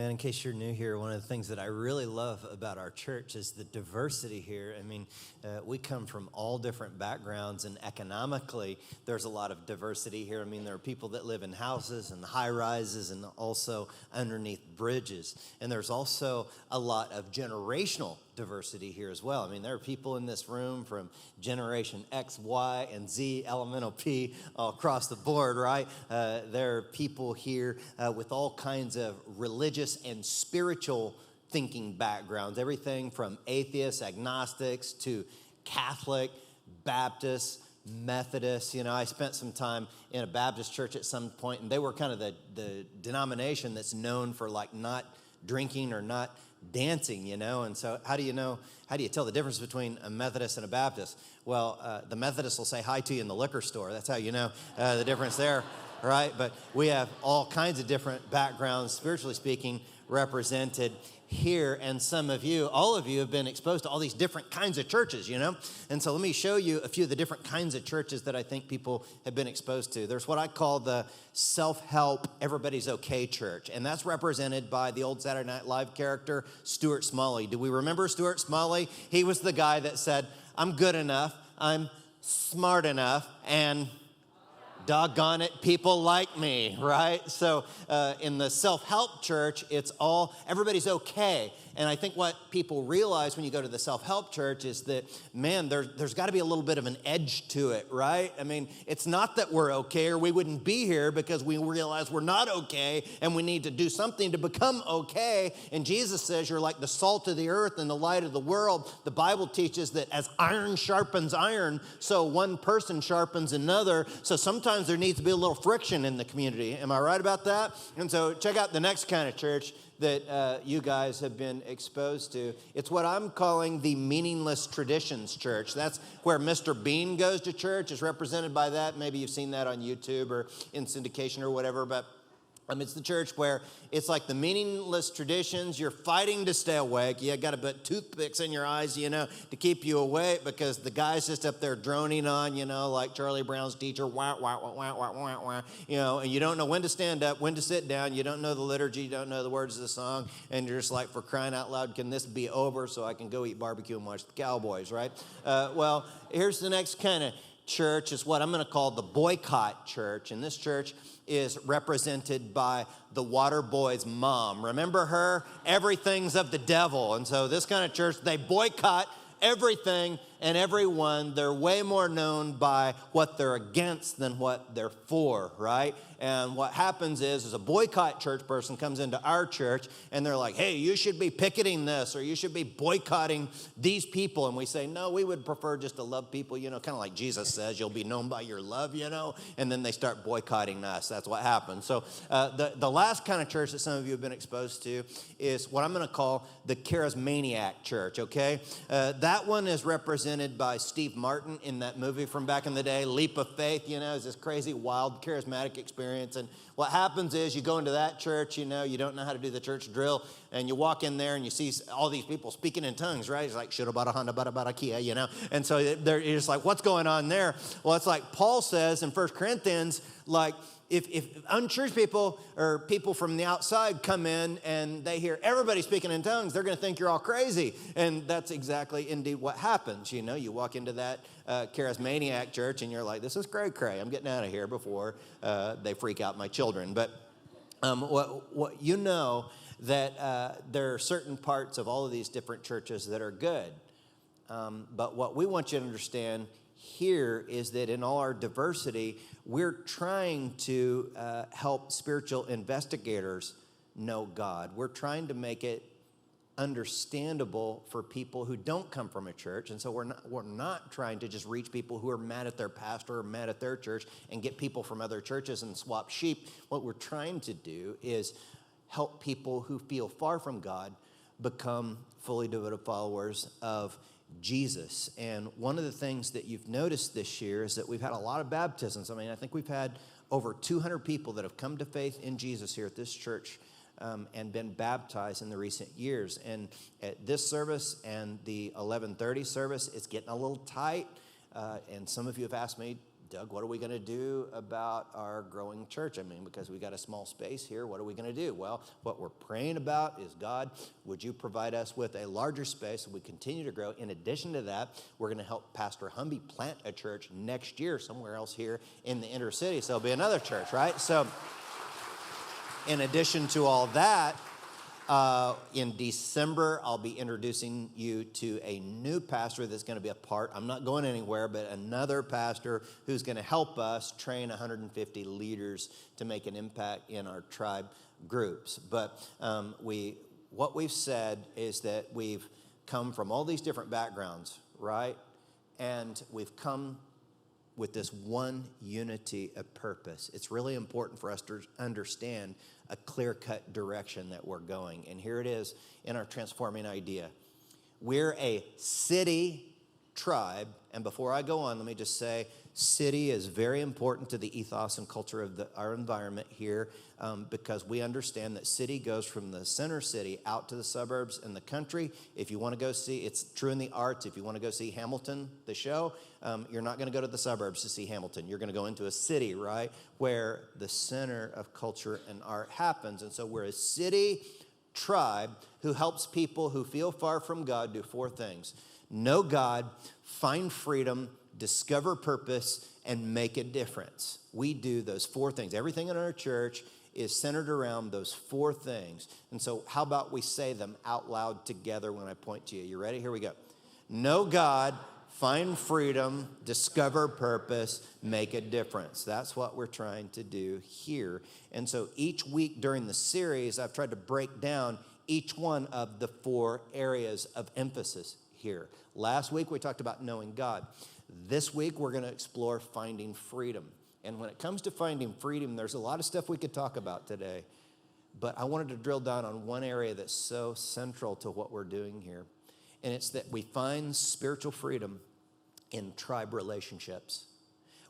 Man, in case you're new here, one of the things that I really love about our church is the diversity here. I mean, we come from all different backgrounds, and economically, there's a lot of diversity here. I mean, there are people that live in houses and high rises and also underneath bridges. And there's also a lot of generational diversity here as well. I mean, there are people in this room from Generation X, Y, and Z, Elemental P, all across the board, right? There are people here with all kinds of religious and spiritual thinking backgrounds, everything from atheists, agnostics, to Catholic, Baptist, Methodist. You know, I spent some time in a Baptist church at some point, and they were kind of the denomination that's known for like not drinking or not dancing, you know. And so how do you tell the difference between a Methodist and a Baptist? Well, the Methodist will say hi to you in the liquor store. That's how you know the difference there, right? But we have all kinds of different backgrounds, spiritually speaking, represented here. And all of you have been exposed to all these different kinds of churches, you know. And so let me show you a few of the different kinds of churches that I think people have been exposed to. There's what I call the self-help, everybody's okay church. And that's represented by the old Saturday Night Live character, Stuart Smalley. Do we remember Stuart Smalley? He was the guy that said, I'm good enough, I'm smart enough, and doggone it, people like me, right? So in the self-help church, it's all, everybody's okay. And I think what people realize when you go to the self-help church is that, man, there's got to be a little bit of an edge to it, right? I mean, it's not that we're okay or we wouldn't be here because we realize we're not okay and we need to do something to become okay. And Jesus says you're like the salt of the earth and the light of the world. The Bible teaches that as iron sharpens iron, so one person sharpens another. So sometimes there needs to be a little friction in the community. Am I right about that? And so check out the next kind of church that you guys have been exposed to. It's what I'm calling the meaningless traditions church. That's where Mr. Bean goes to church. It's represented by that. Maybe you've seen that on YouTube or in syndication or whatever, but it's the church where it's like the meaningless traditions. You're fighting to stay awake. You got to put toothpicks in your eyes, you know, to keep you awake because the guy's just up there droning on, you know, like Charlie Brown's teacher, wah, wah, wah, wah, wah, wah, wah, you know, and you don't know when to stand up, when to sit down. You don't know the liturgy. You don't know the words of the song. And you're just like, for crying out loud, can this be over so I can go eat barbecue and watch the Cowboys, right? Well, here's the next kind of church is what I'm going to call the boycott church. And this church is represented by the water boy's mom. Remember her? Everything's of the devil. And so this kind of church, they boycott everything and everyone. They're way more known by what they're against than what they're for, right? And what happens is a boycott church person comes into our church and they're like, hey, you should be picketing this or you should be boycotting these people. And we say, no, we would prefer just to love people, you know, kind of like Jesus says, you'll be known by your love, you know, and then they start boycotting us. That's what happens. So the last kind of church that some of you have been exposed to is what I'm going to call the charismaniac church, okay? That one is represented by Steve Martin in that movie from back in the day, Leap of Faith, you know, it's this crazy, wild, charismatic experience. And what happens is you go into that church, you know, you don't know how to do the church drill, and you walk in there and you see all these people speaking in tongues, right? It's like, shirabara handa bada bada kia, you know? And so you're just like, what's going on there? Well, it's like Paul says in 1 Corinthians, like, if unchurched people or people from the outside come in and they hear everybody speaking in tongues, they're going to think you're all crazy. And that's exactly indeed what happens. You know, you walk into that charismaniac church and you're like, this is cray-cray. I'm getting out of here before they freak out my children. But what you know that there are certain parts of all of these different churches that are good. But what we want you to understand here is that in all our diversity, we're trying to help spiritual investigators know God. We're trying to make it understandable for people who don't come from a church. And so we're not trying to just reach people who are mad at their pastor or mad at their church and get people from other churches and swap sheep. What we're trying to do is help people who feel far from God become fully devoted followers of Jesus. And one of the things that you've noticed this year is that we've had a lot of baptisms. I mean, I think we've had over 200 people that have come to faith in Jesus here at this church and been baptized in the recent years. And at this service and the 11:30 service, it's getting a little tight. And some of you have asked me, Doug, what are we going to do about our growing church? I mean, because we got a small space here, what are we going to do? Well, what we're praying about is, God, would you provide us with a larger space so we continue to grow? In addition to that, we're going to help Pastor Humby plant a church next year somewhere else here in the inner city. So it'll be another church, right? So in addition to all that, in December, I'll be introducing you to a new pastor that's going to be a part. I'm not going anywhere, but another pastor who's going to help us train 150 leaders to make an impact in our tribe groups. But what we've said is that we've come from all these different backgrounds, right? And we've come with this one unity of purpose. It's really important for us to understand a clear-cut direction that we're going. And here it is in our transforming idea. We're a city tribe. And before I go on, let me just say, city is very important to the ethos and culture of our environment here, because we understand that city goes from the center city out to the suburbs and the country. If you want to go see, it's true in the arts, if you want to go see Hamilton, the show, you're not going to go to the suburbs to see Hamilton. You're going to go into a city, right, where the center of culture and art happens. And so we're a city tribe who helps people who feel far from God do four things: know God, find freedom, discover purpose, and make a difference. We do those four things. Everything in our church is centered around those four things. And so how about we say them out loud together when I point to you? You ready? Here we go. Know God, find freedom, discover purpose, make a difference. That's what we're trying to do here. And so each week during the series, I've tried to break down each one of the four areas of emphasis here. Last week, we talked about knowing God. This week, we're going to explore finding freedom. And when it comes to finding freedom, there's a lot of stuff we could talk about today. But I wanted to drill down on one area that's so central to what we're doing here. And it's that we find spiritual freedom in tribe relationships.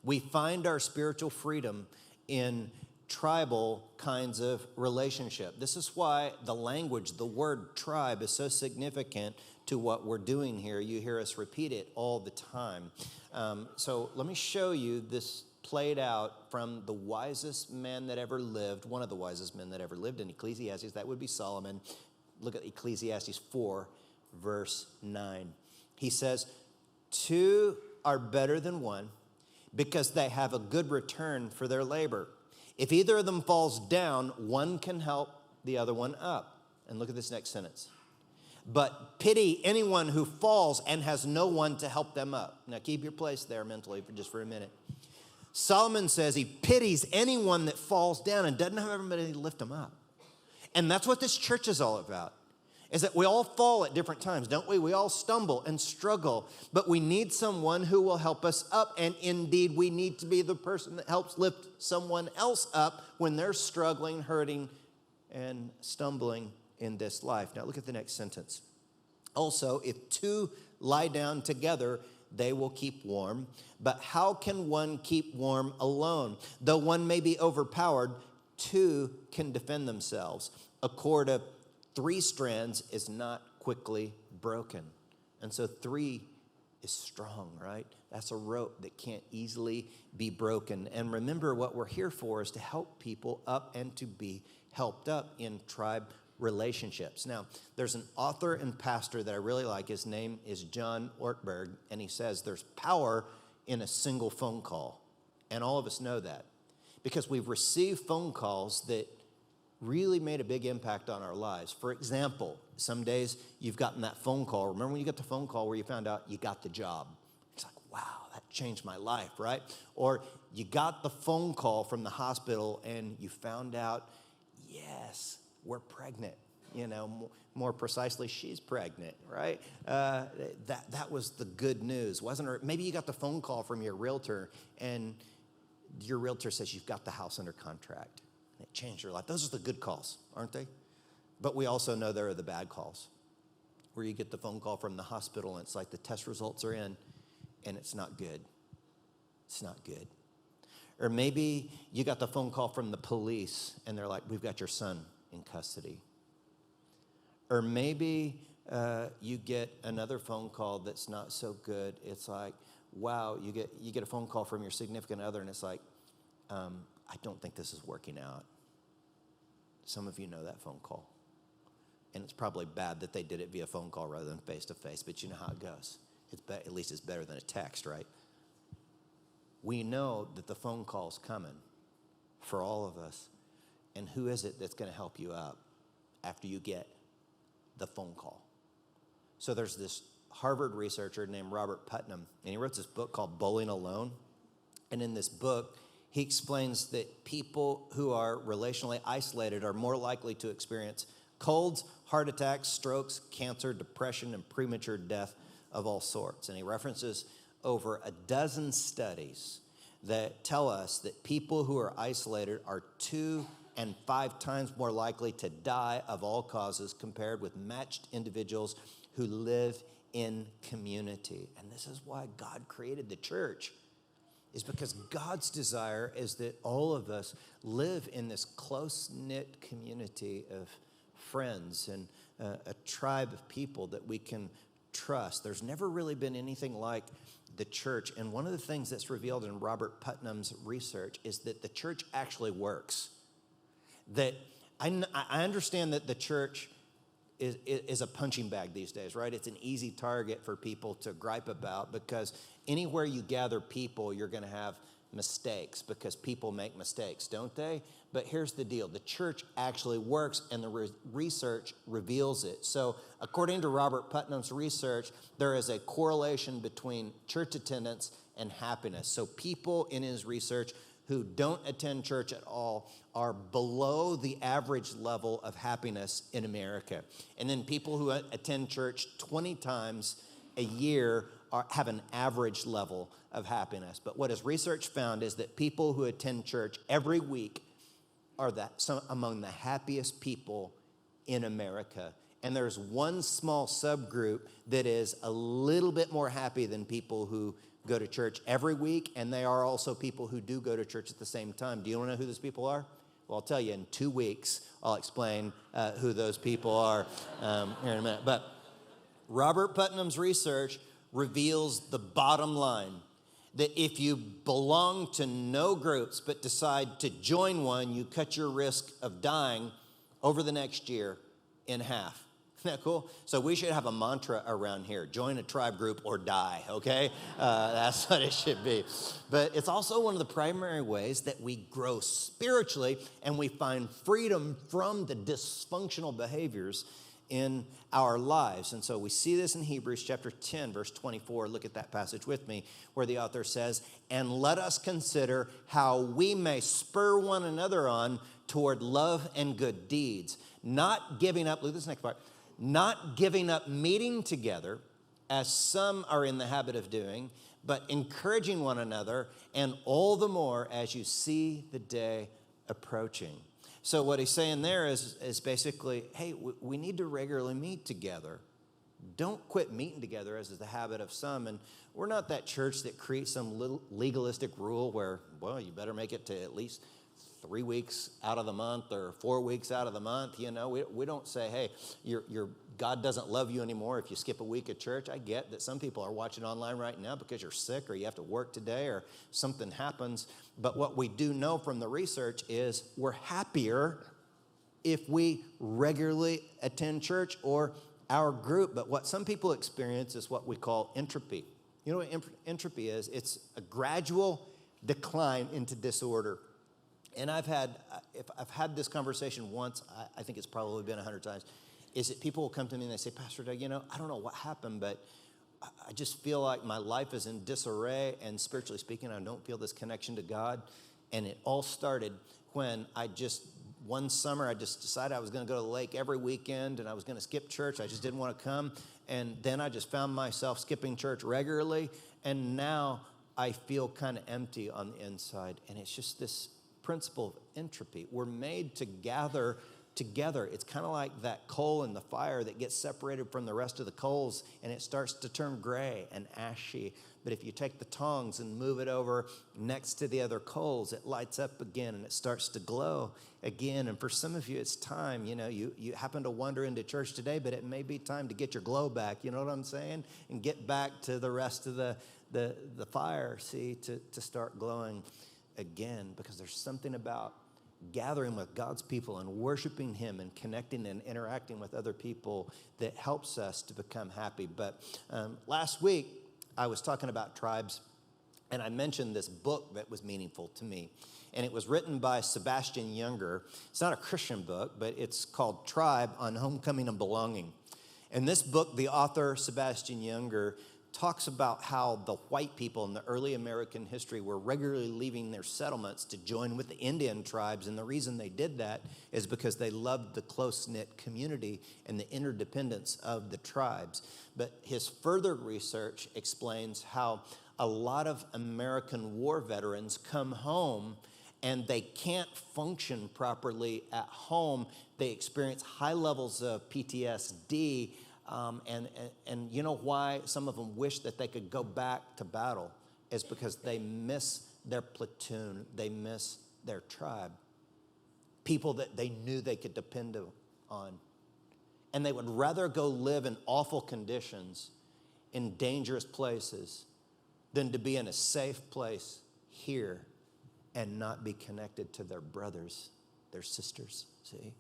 We find our spiritual freedom in tribal kinds of relationship. This is why the language, the word tribe, is so significant to what we're doing here. You hear us repeat it all the time. So let me show you this played out from the wisest man that ever lived, one of the wisest men that ever lived in Ecclesiastes. That would be Solomon. Look at Ecclesiastes 4, verse 9. He says, two are better than one because they have a good return for their labor. If either of them falls down, one can help the other one up. And look at this next sentence. But pity anyone who falls and has no one to help them up. Now keep your place there mentally for a minute. Solomon says he pities anyone that falls down and doesn't have everybody to lift them up. And that's what this church is all about, is that we all fall at different times, don't we? We all stumble and struggle, but we need someone who will help us up. And indeed, we need to be the person that helps lift someone else up when they're struggling, hurting, and stumbling in this life. Now look at the next sentence. Also, if two lie down together, they will keep warm. But how can one keep warm alone? Though one may be overpowered, two can defend themselves. A cord of 3 strands is not quickly broken. And so 3 is strong, right? That's a rope that can't easily be broken. And remember, what we're here for is to help people up and to be helped up in tribe relationships. Now, there's an author and pastor that I really like. His name is John Ortberg, and he says there's power in a single phone call. And all of us know that because we've received phone calls that really made a big impact on our lives. For example, some days you've gotten that phone call. Remember when you got the phone call where you found out you got the job? It's like, wow, that changed my life, right? Or you got the phone call from the hospital and you found out, yes, we're pregnant. You know, more precisely, she's pregnant, right? That was the good news, wasn't it? Maybe you got the phone call from your realtor and your realtor says you've got the house under contract. It changed your life. Those are the good calls, aren't they? But we also know there are the bad calls where you get the phone call from the hospital and it's like the test results are in and it's not good. It's not good. Or maybe you got the phone call from the police and they're like, we've got your son in custody. Or maybe you get another phone call that's not so good. It's like, wow, you get a phone call from your significant other, and it's like, I don't think this is working out. Some of you know that phone call. And it's probably bad that they did it via phone call rather than face-to-face, but you know how it goes. At least it's better than a text, right? We know that the phone call's coming for all of us. And who is it that's going to help you out after you get the phone call? So there's this Harvard researcher named Robert Putnam, and he wrote this book called Bowling Alone. And in this book, he explains that people who are relationally isolated are more likely to experience colds, heart attacks, strokes, cancer, depression, and premature death of all sorts. And he references over a dozen studies that tell us that people who are isolated are 2 and 5 times more likely to die of all causes compared with matched individuals who live in community. And this is why God created the church, is because God's desire is that all of us live in this close-knit community of friends and a tribe of people that we can trust. There's never really been anything like the church. And one of the things that's revealed in Robert Putnam's research is that the church actually works. That I understand that the church is a punching bag these days, right? It's an easy target for people to gripe about because anywhere you gather people, you're going to have mistakes because people make mistakes, don't they? But here's the deal. The church actually works, and the research reveals it. So according to Robert Putnam's research, there is a correlation between church attendance and happiness. So people in his research who don't attend church at all are below the average level of happiness in America. And then people who attend church 20 times a year have an average level of happiness. But what his research found is that people who attend church every week are among the happiest people in America. And there's one small subgroup that is a little bit more happy than people who go to church every week, and they are also people who do go to church at the same time. Do you want to know who those people are? Well, I'll tell you in 2 weeks. I'll explain who those people are here in a minute. But Robert Putnam's research reveals the bottom line, that if you belong to no groups but decide to join one, you cut your risk of dying over the next year in half. Isn't that cool? So we should have a mantra around here: join a tribe group or die, okay? That's what it should be. But it's also one of the primary ways that we grow spiritually and we find freedom from the dysfunctional behaviors in our lives. And so we see this in Hebrews chapter 10, verse 24. Look at that passage with me, where the author says, "And let us consider how we may spur one another on toward love and good deeds, not giving up," look at this next part, "not giving up meeting together, as some are in the habit of doing, but encouraging one another, and all the more as you see the day approaching." So what he's saying there is basically, hey, we need to regularly meet together. Don't quit meeting together, as is the habit of some. And we're not that church that creates some little legalistic rule where, well, you better make it to at least 3 weeks out of the month or 4 weeks out of the month. You know, we don't say, hey, your God doesn't love you anymore if you skip a week of church. I get that some people are watching online right now because you're sick or you have to work today or something happens. But what we do know from the research is we're happier if we regularly attend church or our group. But what some people experience is what we call entropy. You know what entropy is? It's a gradual decline into disorder. And I've had this conversation once, I think it's probably been 100 times, is that people will come to me and they say, "Pastor Doug, you know, I don't know what happened, but I just feel like my life is in disarray, and spiritually speaking, I don't feel this connection to God." And it all started when one summer, I just decided I was going to go to the lake every weekend, and I was going to skip church. I just didn't want to come. And then I just found myself skipping church regularly, and now I feel kind of empty on the inside. And it's just this principle of entropy. We're made to gather together. It's kind of like that coal in the fire that gets separated from the rest of the coals, and it starts to turn gray and ashy. But if you take the tongs and move it over next to the other coals, it lights up again and it starts to glow again. And for some of you, it's time. You know, you happen to wander into church today, but it may be time to get your glow back. You know what I'm saying? And get back to the rest of the the fire, see, to start glowing again, because there's something about gathering with God's people and worshiping him and connecting and interacting with other people that helps us to become happy. But last week, I was talking about tribes, and I mentioned this book that was meaningful to me. And it was written by Sebastian Junger. It's not a Christian book, but it's called Tribe on Homecoming and Belonging. In this book, the author, Sebastian Junger, talks about how the white people in the early American history were regularly leaving their settlements to join with the Indian tribes. And the reason they did that is because they loved the close-knit community and the interdependence of the tribes. But his further research explains how a lot of American war veterans come home and they can't function properly at home. They experience high levels of PTSD. And you know why some of them wish that they could go back to battle is because they miss their platoon. They miss their tribe. People that they knew they could depend on. And they would rather go live in awful conditions in dangerous places than to be in a safe place here and not be connected to their brothers, their sisters, see?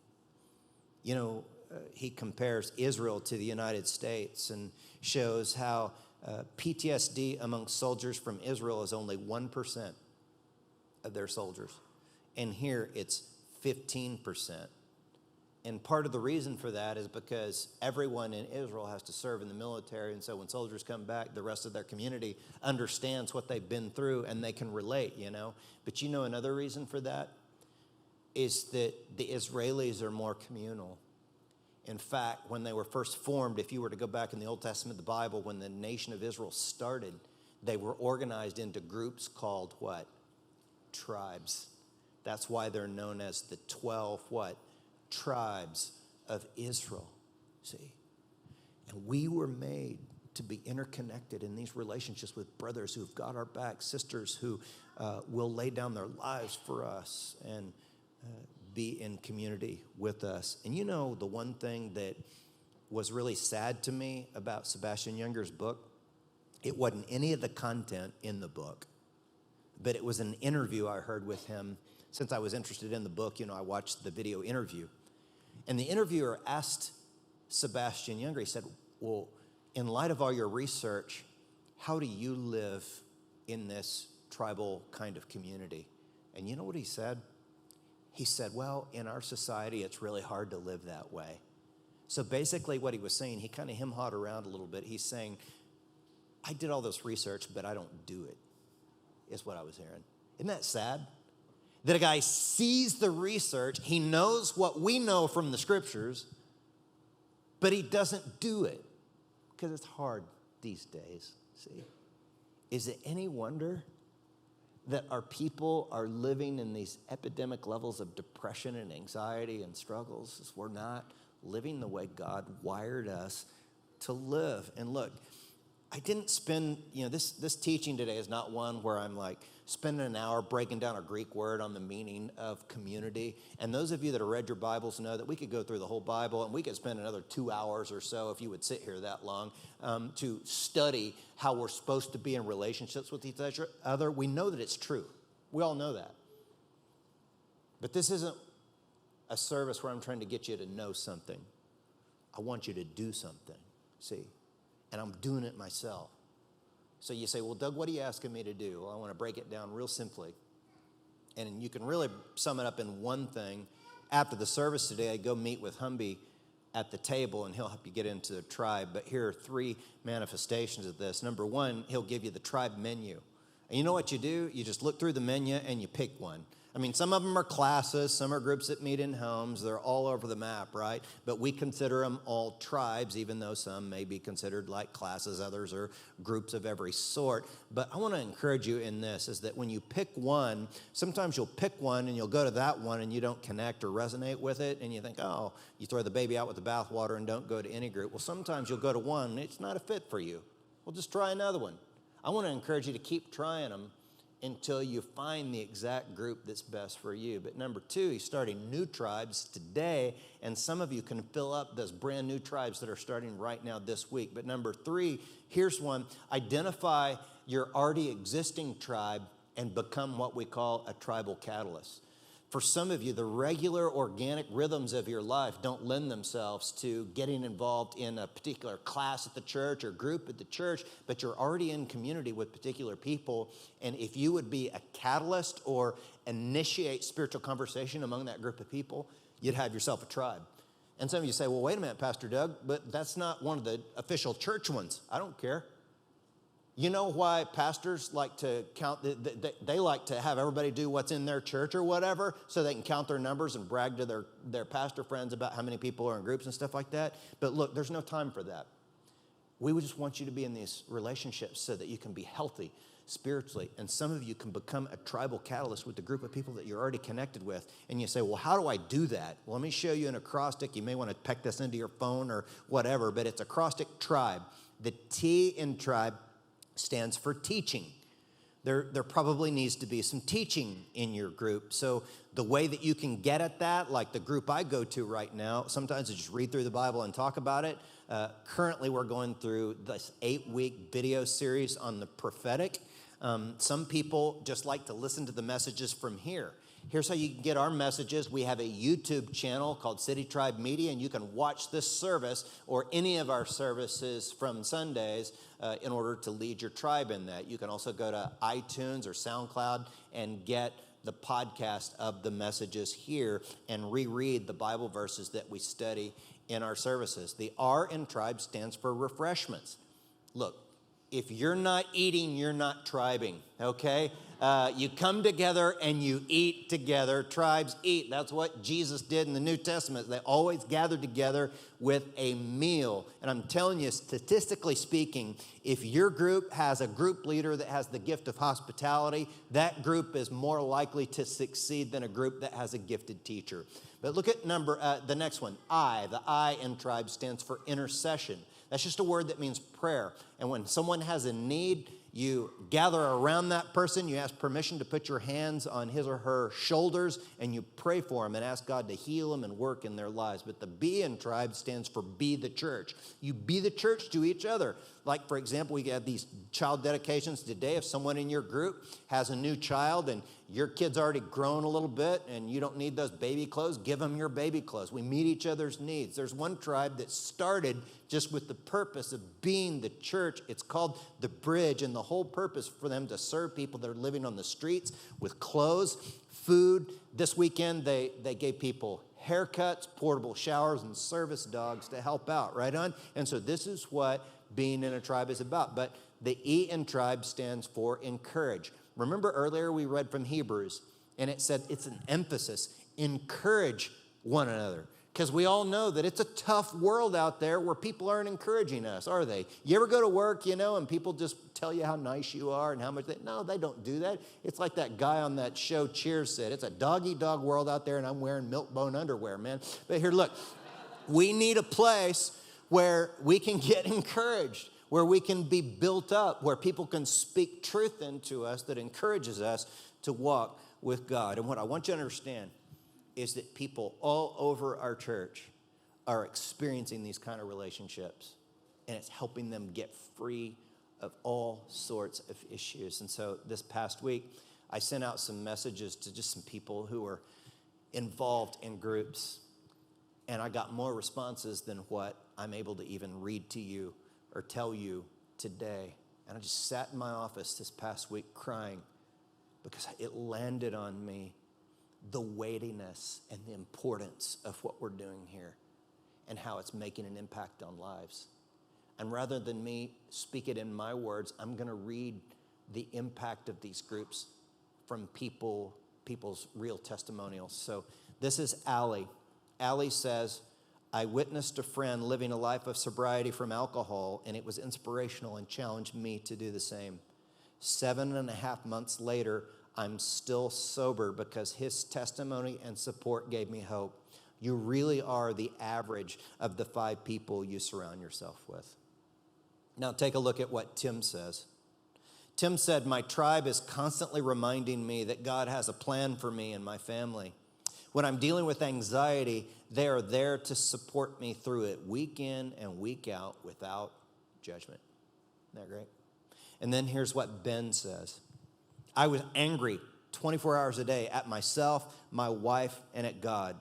You know, he compares Israel to the United States and shows how PTSD among soldiers from Israel is only 1% of their soldiers. And here it's 15%. And part of the reason for that is because everyone in Israel has to serve in the military. And so when soldiers come back, the rest of their community understands what they've been through and they can relate, you know. But you know another reason for that is that the Israelis are more communal. In fact, when they were first formed, if you were to go back in the Old Testament, the Bible, when the nation of Israel started, they were organized into groups called what? Tribes. That's why they're known as the 12 what? Tribes of Israel, see? And we were made to be interconnected in these relationships with brothers who've got our back, sisters who will lay down their lives for us and be in community with us. And you know, the one thing that was really sad to me about Sebastian Junger's book, it wasn't any of the content in the book, but it was an interview I heard with him. Since I was interested in the book, you know, I watched the video interview. And the interviewer asked Sebastian Junger, he said, well, in light of all your research, how do you live in this tribal kind of community? And you know what he said? He said, well, in our society, it's really hard to live that way. So basically what he was saying, he kind of hem-hawed around a little bit. He's saying, I did all this research, but I don't do it, is what I was hearing. Isn't that sad? That a guy sees the research, he knows what we know from the scriptures, but he doesn't do it because it's hard these days, see? Is it any wonder that our people are living in these epidemic levels of depression and anxiety and struggles? Is we're not living the way God wired us to live. And look, I didn't spend, you know, this teaching today is not one where I'm like spending an hour breaking down a Greek word on the meaning of community. And those of you that have read your Bibles know that we could go through the whole Bible and we could spend another 2 hours or so, if you would sit here that long, to study how we're supposed to be in relationships with each other. We know that it's true. We all know that. But this isn't a service where I'm trying to get you to know something. I want you to do something, see? And I'm doing it myself. So you say, well, Doug, what are you asking me to do? Well, I want to break it down real simply. And you can really sum it up in one thing. After the service today, I go meet with Humby at the table, and he'll help you get into the tribe. But here are 3 manifestations of this. Number 1, he'll give you the tribe menu. And you know what you do? You just look through the menu and you pick one. I mean, some of them are classes, some are groups that meet in homes. They're all over the map, right? But we consider them all tribes, even though some may be considered like classes, others are groups of every sort. But I want to encourage you in this, is that when you pick one, sometimes you'll pick one and you'll go to that one and you don't connect or resonate with it, and you think, oh, you throw the baby out with the bathwater and don't go to any group. Well, sometimes you'll go to one and it's not a fit for you. Well, just try another one. I want to encourage you to keep trying them until you find the exact group that's best for you. But number two, he's starting new tribes today, and some of you can fill up those brand new tribes that are starting right now this week. But number three, here's one: identify your already existing tribe and become what we call a tribal catalyst. For some of you, the regular organic rhythms of your life don't lend themselves to getting involved in a particular class at the church or group at the church, but you're already in community with particular people. And if you would be a catalyst or initiate spiritual conversation among that group of people, you'd have yourself a tribe. And some of you say, well, wait a minute, Pastor Doug, but that's not one of the official church ones. I don't care. You know why pastors like to count? They like to have everybody do what's in their church or whatever so they can count their numbers and brag to their pastor friends about how many people are in groups and stuff like that. But look, there's no time for that. We would just want you to be in these relationships so that you can be healthy spiritually. And some of you can become a tribal catalyst with the group of people that you're already connected with. And you say, well, how do I do that? Well, let me show you an acrostic. You may want to peck this into your phone or whatever, but it's acrostic tribe. The T in tribe stands for teaching. There probably needs to be some teaching in your group. So the way that you can get at that, like the group I go to right now, sometimes I just read through the Bible and talk about it. Currently, we're going through this 8-week video series on the prophetic. Some people just like to listen to the messages from here. Here's how you can get our messages. We have a YouTube channel called City Tribe Media, and you can watch this service or any of our services from Sundays in order to lead your tribe in that. You can also go to iTunes or SoundCloud and get the podcast of the messages here and reread the Bible verses that we study in our services. The R in tribe stands for refreshments. Look, if you're not eating, you're not tribing, okay? You come together and you eat together. Tribes eat. That's what Jesus did in the New Testament. They always gathered together with a meal. And I'm telling you, statistically speaking, if your group has a group leader that has the gift of hospitality, that group is more likely to succeed than a group that has a gifted teacher. But look at the next one, I. The I in tribe stands for intercession. That's just a word that means prayer. And when someone has a need, you gather around that person, you ask permission to put your hands on his or her shoulders, and you pray for them and ask God to heal them and work in their lives. But the B in tribe stands for be the church. You be the church to each other. Like, for example, we have these child dedications today. If someone in your group has a new child and your kid's already grown a little bit and you don't need those baby clothes, give them your baby clothes. We meet each other's needs. There's one tribe that started just with the purpose of being the church. It's called The Bridge, and the whole purpose for them to serve people that are living on the streets with clothes, food. This weekend, they gave people haircuts, portable showers, and service dogs to help out, right on? And so this is what being in a tribe is about. But the E in tribe stands for encourage. Remember earlier we read from Hebrews, and it said it's an emphasis. Encourage one another. Because we all know that it's a tough world out there where people aren't encouraging us, are they? You ever go to work, and people just tell you how nice you are and how much no, they don't do that. It's like that guy on that show, Cheers, said, it's a dog-eat-dog world out there, and I'm wearing milk-bone underwear, man. But here, look, we need a place where we can get encouraged, where we can be built up, where people can speak truth into us that encourages us to walk with God. And what I want you to understand is that people all over our church are experiencing these kind of relationships, and it's helping them get free of all sorts of issues. And so this past week, I sent out some messages to just some people who were involved in groups, and I got more responses than what I'm able to even read to you or tell you today. And I just sat in my office this past week crying because it landed on me the weightiness and the importance of what we're doing here and how it's making an impact on lives. And rather than me speak it in my words, I'm going to read the impact of these groups from people's real testimonials. So this is Allie. Allie says, I witnessed a friend living a life of sobriety from alcohol, and it was inspirational and challenged me to do the same. 7.5 months later, I'm still sober because his testimony and support gave me hope. You really are the average of the 5 people you surround yourself with. Now take a look at what Tim says. Tim said, my tribe is constantly reminding me that God has a plan for me and my family. When I'm dealing with anxiety, they are there to support me through it week in and week out without judgment. Isn't that great? And then here's what Ben says. I was angry 24 hours a day at myself, my wife, and at God.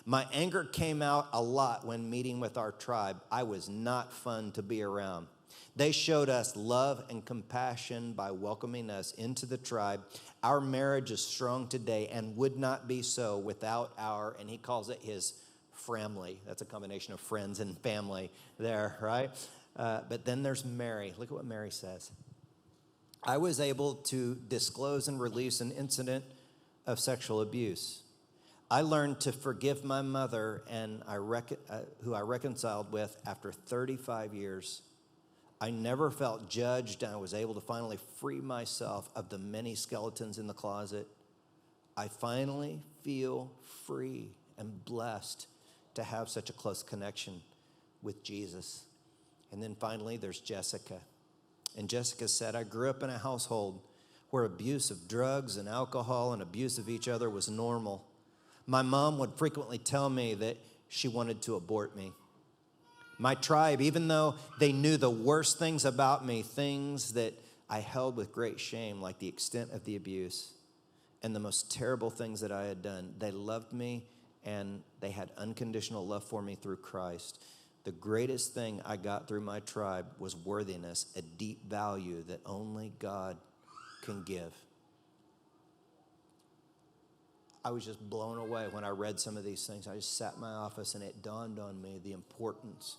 My anger came out a lot when meeting with our tribe. I was not fun to be around. They showed us love and compassion by welcoming us into the tribe. Our marriage is strong today and would not be so without and he calls it his family. That's a combination of friends and family there, right? But then there's Mary. Look at what Mary says. I was able to disclose and release an incident of sexual abuse. I learned to forgive my mother, and who I reconciled with after 35 years. I never felt judged, and I was able to finally free myself of the many skeletons in the closet. I finally feel free and blessed to have such a close connection with Jesus. And then finally, there's Jessica. And Jessica said, I grew up in a household where abuse of drugs and alcohol and abuse of each other was normal. My mom would frequently tell me that she wanted to abort me. My tribe, even though they knew the worst things about me, things that I held with great shame, like the extent of the abuse and the most terrible things that I had done, they loved me and they had unconditional love for me through Christ. The greatest thing I got through my tribe was worthiness, a deep value that only God can give. I was just blown away when I read some of these things. I just sat in my office and it dawned on me the importance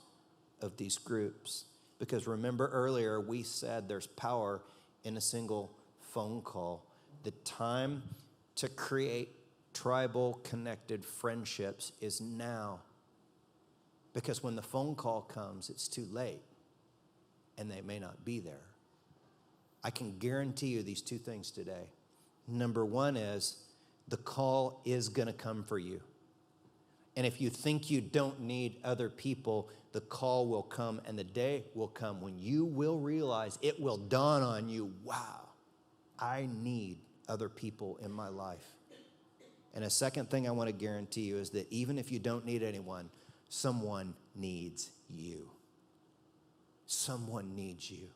of these groups. Because remember earlier, we said there's power in a single phone call. The time to create tribal connected friendships is now. Because when the phone call comes, it's too late and they may not be there. I can guarantee you these two things today. Number one is the call is going to come for you. And if you think you don't need other people, the call will come and the day will come when you will realize, it will dawn on you, wow, I need other people in my life. And a second thing I want to guarantee you is that even if you don't need anyone, someone needs you. Someone needs you.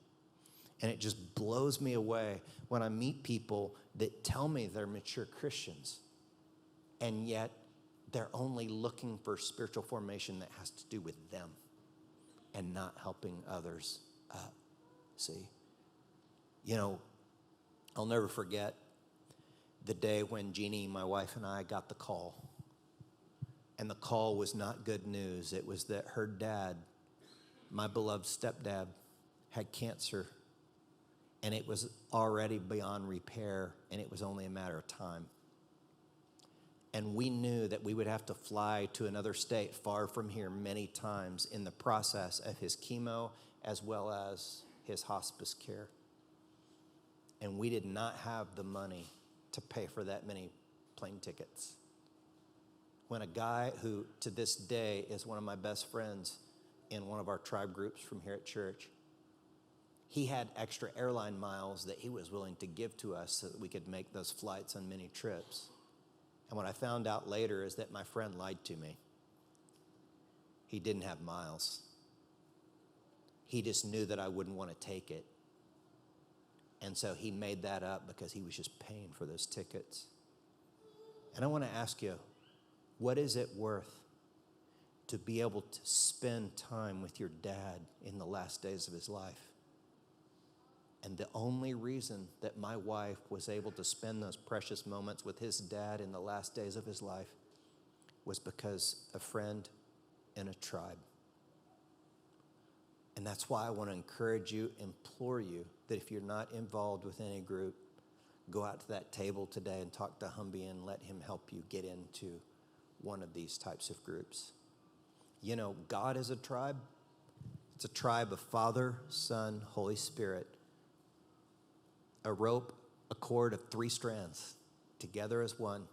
And it just blows me away when I meet people that tell me they're mature Christians, and yet they're only looking for spiritual formation that has to do with them and not helping others up. See? You know, I'll never forget the day when Jeannie, my wife, and I got the call. And the call was not good news. It was that her dad, my beloved stepdad, had cancer. And it was already beyond repair, and it was only a matter of time. And we knew that we would have to fly to another state far from here many times in the process of his chemo as well as his hospice care. And we did not have the money to pay for that many plane tickets. When a guy who to this day is one of my best friends in one of our tribe groups from here at church, he had extra airline miles that he was willing to give to us so that we could make those flights on many trips. And what I found out later is that my friend lied to me. He didn't have miles. He just knew that I wouldn't want to take it. And so he made that up because he was just paying for those tickets. And I want to ask you, what is it worth to be able to spend time with your dad in the last days of his life? And the only reason that my wife was able to spend those precious moments with his dad in the last days of his life was because a friend in a tribe. And that's why I want to encourage you, implore you, that if you're not involved with any group, go out to that table today and talk to Humby and let him help you get into one of these types of groups. You know, God is a tribe. It's a tribe of Father, Son, Holy Spirit. A rope, a cord of 3 strands, together as one.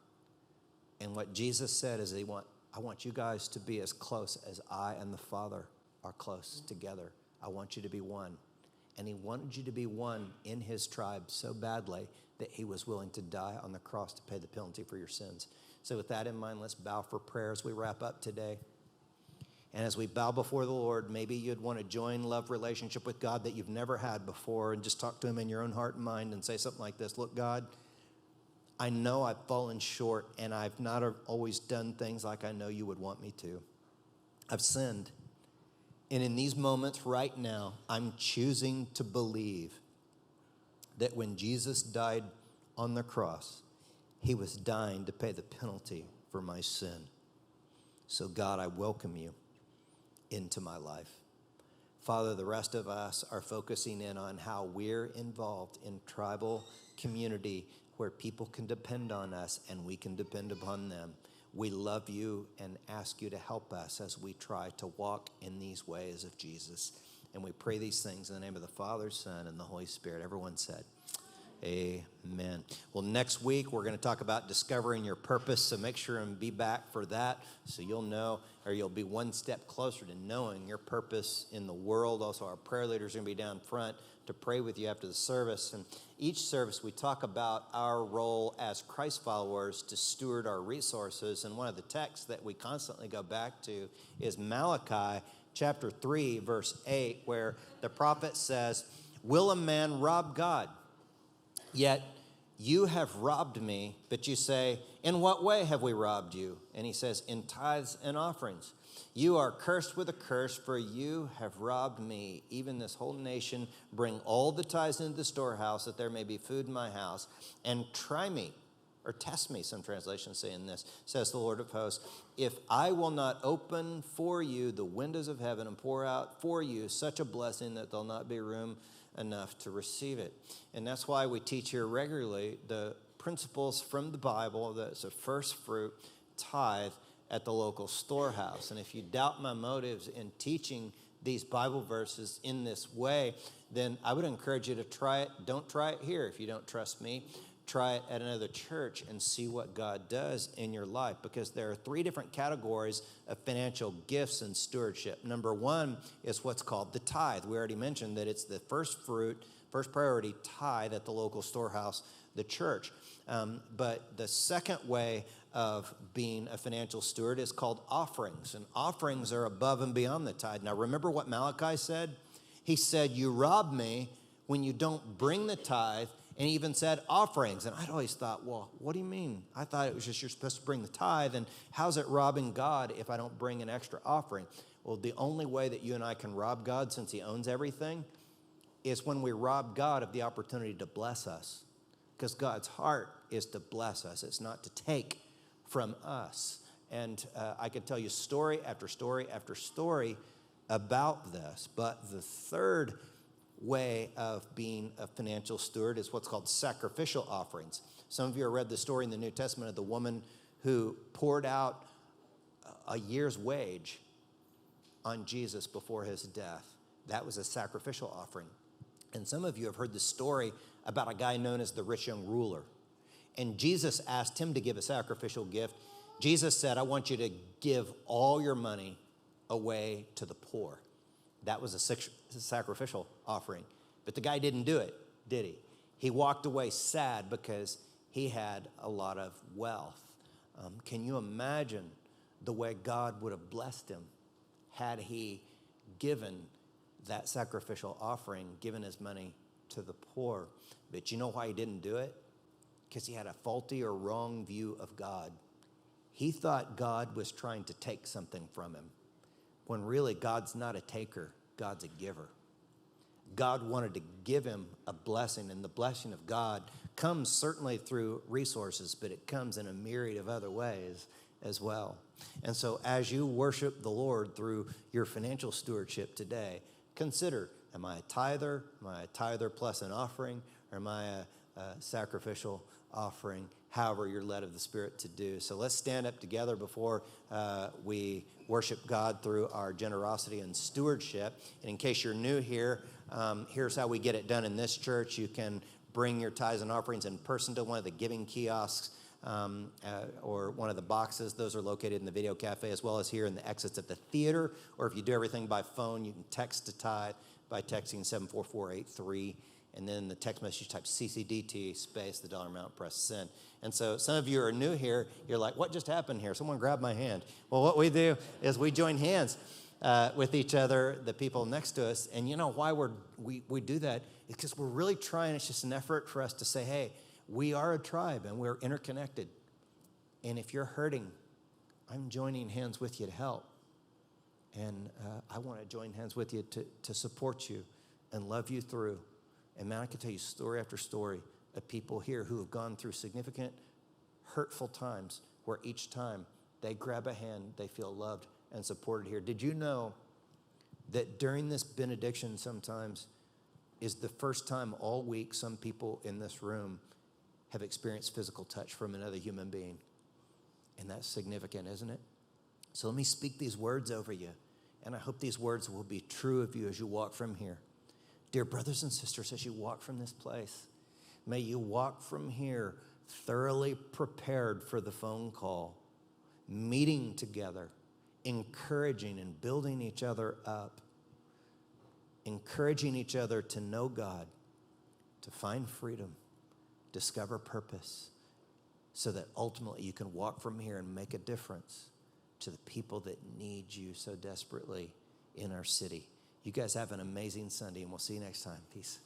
And what Jesus said is I want you guys to be as close as I and the Father are close together. I want you to be one. and he wanted you to be one in his tribe so badly that he was willing to die on the cross to pay the penalty for your sins. So with that in mind, let's bow for prayer as we wrap up today. And as we bow before the Lord, maybe you'd want to join love relationship with God that you've never had before and just talk to him in your own heart and mind and say something like this. Look, God, I know I've fallen short and I've not always done things like I know you would want me to. I've sinned. And in these moments right now, I'm choosing to believe that when Jesus died on the cross, he was dying to pay the penalty for my sin. So God, I welcome you into my life. Father, the rest of us are focusing in on how we're involved in tribal community where people can depend on us and we can depend upon them. We love you and ask you to help us as we try to walk in these ways of Jesus. And we pray these things in the name of the Father, Son, and the Holy Spirit. Everyone said, amen. Well, next week, we're going to talk about discovering your purpose, so make sure and be back for that so you'll know, or you'll be one step closer to knowing your purpose in the world. Also, our prayer leaders are going to be down front to pray with you after the service. And each service, we talk about our role as Christ followers to steward our resources. And one of the texts that we constantly go back to is Malachi chapter 3, verse 8, where the prophet says, "Will a man rob God? Yet you have robbed me." But you say, "In what way have we robbed you?" And he says, "In tithes and offerings. You are cursed with a curse, for you have robbed me, even this whole nation. Bring all the tithes into the storehouse, that there may be food in my house. And try me," or test me, some translations say in this, says the Lord of hosts, "if I will not open for you the windows of heaven and pour out for you such a blessing that there'll not be room enough to receive it." And that's why we teach here regularly the principles from the Bible that's a first fruit tithe at the local storehouse. And if you doubt my motives in teaching these Bible verses in this way, then I would encourage you to try it. Don't try it here if you don't trust me. Try it at another church and see what God does in your life, because there are three different categories of financial gifts and stewardship. Number one is what's called the tithe. We already mentioned that it's the first fruit, first priority tithe at the local storehouse, the church. But the second way of being a financial steward is called offerings. And offerings are above and beyond the tithe. Now, remember what Malachi said? He said, "You rob me when you don't bring the tithe," and he even said offerings. And I'd always thought, well, what do you mean? I thought it was just you're supposed to bring the tithe, and how's it robbing God if I don't bring an extra offering? Well, the only way that you and I can rob God, since he owns everything, is when we rob God of the opportunity to bless us. Because God's heart is to bless us. It's not to take from us. And I could tell you story after story after story about this. But the third way of being a financial steward is what's called sacrificial offerings. Some of you have read the story in the New Testament of the woman who poured out a year's wage on Jesus before his death. That was a sacrificial offering. And some of you have heard the story about a guy known as the rich young ruler. And Jesus asked him to give a sacrificial gift. Jesus said, "I want you to give all your money away to the poor." That was a sacrificial offering. But the guy didn't do it, did he? He walked away sad because he had a lot of wealth. Can you imagine the way God would have blessed him had he given that sacrificial offering, given his money to the poor? But you know why he didn't do it? Because he had a faulty or wrong view of God. He thought God was trying to take something from him, when really God's not a taker, God's a giver. God wanted to give him a blessing, and the blessing of God comes certainly through resources, but it comes in a myriad of other ways as well. And so as you worship the Lord through your financial stewardship today, consider, am I a tither? Am I a tither plus an offering? Or am I a sacrificial offering? However you're led of the Spirit to do. So let's stand up together before we worship God through our generosity and stewardship. And in case you're new here, here's how we get it done in this church. You can bring your tithes and offerings in person to one of the giving kiosks or one of the boxes. Those are located in the video cafe, as well as here in the exits at the theater. Or if you do everything by phone, you can text to tithe by texting 74483. And then the text message type CCDT space, the dollar amount, press send. And so some of you are new here. You're like, what just happened here? Someone grabbed my hand. Well, what we do is we join hands with each other, the people next to us. And you know why we do that? It's because we're really trying. It's just an effort for us to say, hey, we are a tribe and we're interconnected. And if you're hurting, I'm joining hands with you to help. And I want to join hands with you to support you and love you through. And man, I can tell you story after story of people here who have gone through significant, hurtful times where each time they grab a hand, they feel loved and supported here. Did you know that during this benediction sometimes is the first time all week some people in this room have experienced physical touch from another human being? And that's significant, isn't it? So let me speak these words over you. And I hope these words will be true of you as you walk from here. Dear brothers and sisters, as you walk from this place, may you walk from here thoroughly prepared for the phone call, meeting together, encouraging and building each other up, encouraging each other to know God, to find freedom, discover purpose, so that ultimately you can walk from here and make a difference to the people that need you so desperately in our city. You guys have an amazing Sunday, and we'll see you next time. Peace.